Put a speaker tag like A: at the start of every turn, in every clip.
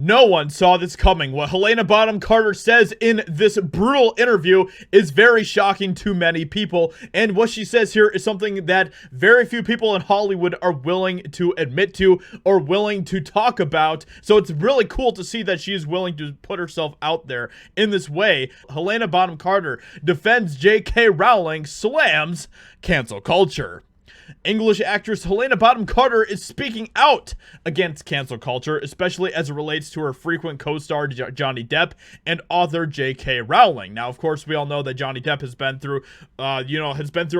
A: No one saw this coming. What Helena Bonham Carter says in this brutal interview is very shocking to many people, and what she says here is something that very few people in Hollywood are willing to admit to or willing to talk about. So it's really cool to see that she is willing to put herself out there in this way. Helena Bonham Carter defends J.K. Rowling, slams cancel culture. English actress Helena Bonham Carter is speaking out against cancel culture, especially as it relates to her frequent co-star Johnny Depp and author J.K. Rowling. Now, of course, we all know that Johnny Depp has been through, a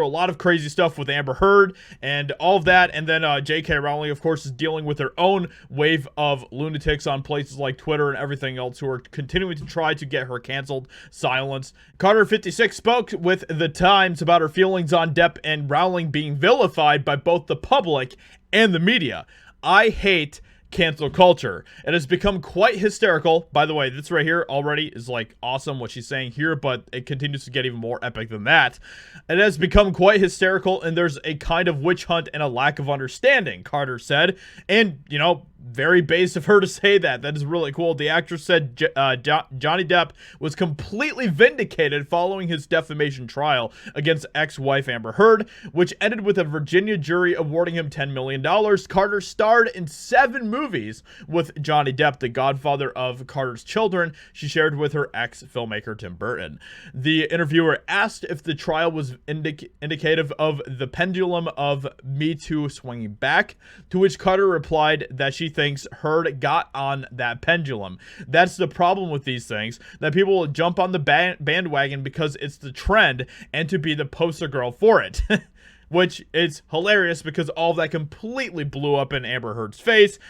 A: lot of crazy stuff with Amber Heard and all of that, and then J.K. Rowling, of course, is dealing with her own wave of lunatics on places like Twitter and everything else who are continuing to try to get her canceled, silenced. Carter, 56, spoke with The Times about her feelings on Depp and Rowling being vilified by both the public and the media. I hate cancel culture. It has become quite hysterical. By the way, this right here already is like awesome what she's saying here, but it continues to get even more epic than that. It has become quite hysterical, and there's a kind of witch hunt and a lack of understanding, Carter said. And, very base of her to say that. That is really cool. The actress said Johnny Depp was completely vindicated following his defamation trial against ex-wife Amber Heard, which ended with a Virginia jury awarding him $10 million. Carter starred in 7 movies with Johnny Depp, the godfather of Carter's children, she shared with her ex-filmmaker Tim Burton. The interviewer asked if the trial was indicative of the pendulum of Me Too swinging back, to which Carter replied that she thinks Heard got on that pendulum. That's the problem with these things, that people will jump on the bandwagon because it's the trend and to be the poster girl for it. Which is hilarious because all of that completely blew up in Amber Heard's face,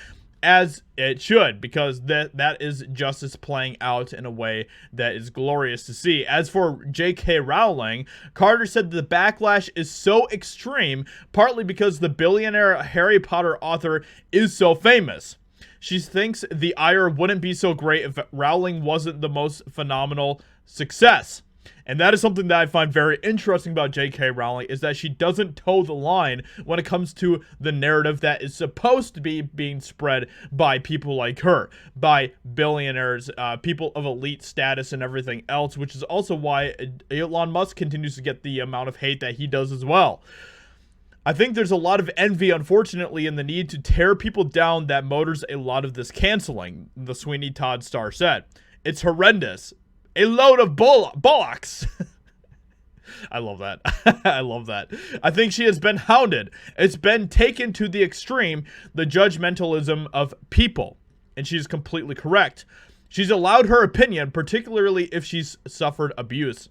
A: as it should, because that is justice playing out in a way that is glorious to see. As for J.K. Rowling, Carter said the backlash is so extreme, partly because the billionaire Harry Potter author is so famous. She thinks the ire wouldn't be so great if Rowling wasn't the most phenomenal success. And that is something that I find very interesting about J.K. Rowling, is that she doesn't toe the line when it comes to the narrative that is supposed to be being spread by people like her, by billionaires, people of elite status and everything else, which is also why Elon Musk continues to get the amount of hate that he does as well. I think there's a lot of envy, unfortunately, in the need to tear people down that motors a lot of this canceling, the Sweeney Todd star said. It's horrendous. A load of bullocks. I love that. I love that. I think she has been hounded. It's been taken to the extreme, the judgmentalism of people. And she's completely correct. She's allowed her opinion, particularly if she's suffered abuse.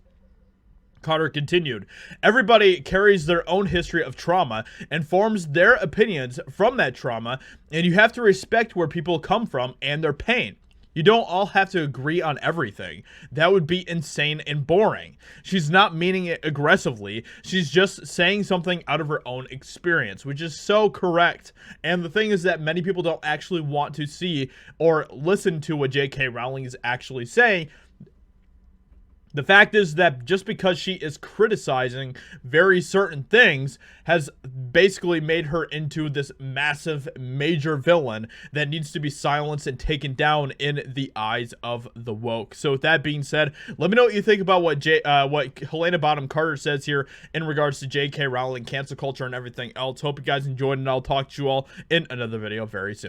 A: Carter continued, everybody carries their own history of trauma and forms their opinions from that trauma, and you have to respect where people come from and their pain. You don't all have to agree on everything. That would be insane and boring. She's not meaning it aggressively. She's just saying something out of her own experience, which is so correct. And the thing is that many people don't actually want to see or listen to what J.K. Rowling is actually saying. The fact is that just because she is criticizing very certain things has basically made her into this massive major villain that needs to be silenced and taken down in the eyes of the woke. So with that being said, let me know what you think about what Helena Bonham Carter says here in regards to J.K. Rowling, cancel culture, and everything else. Hope you guys enjoyed, and I'll talk to you all in another video very soon.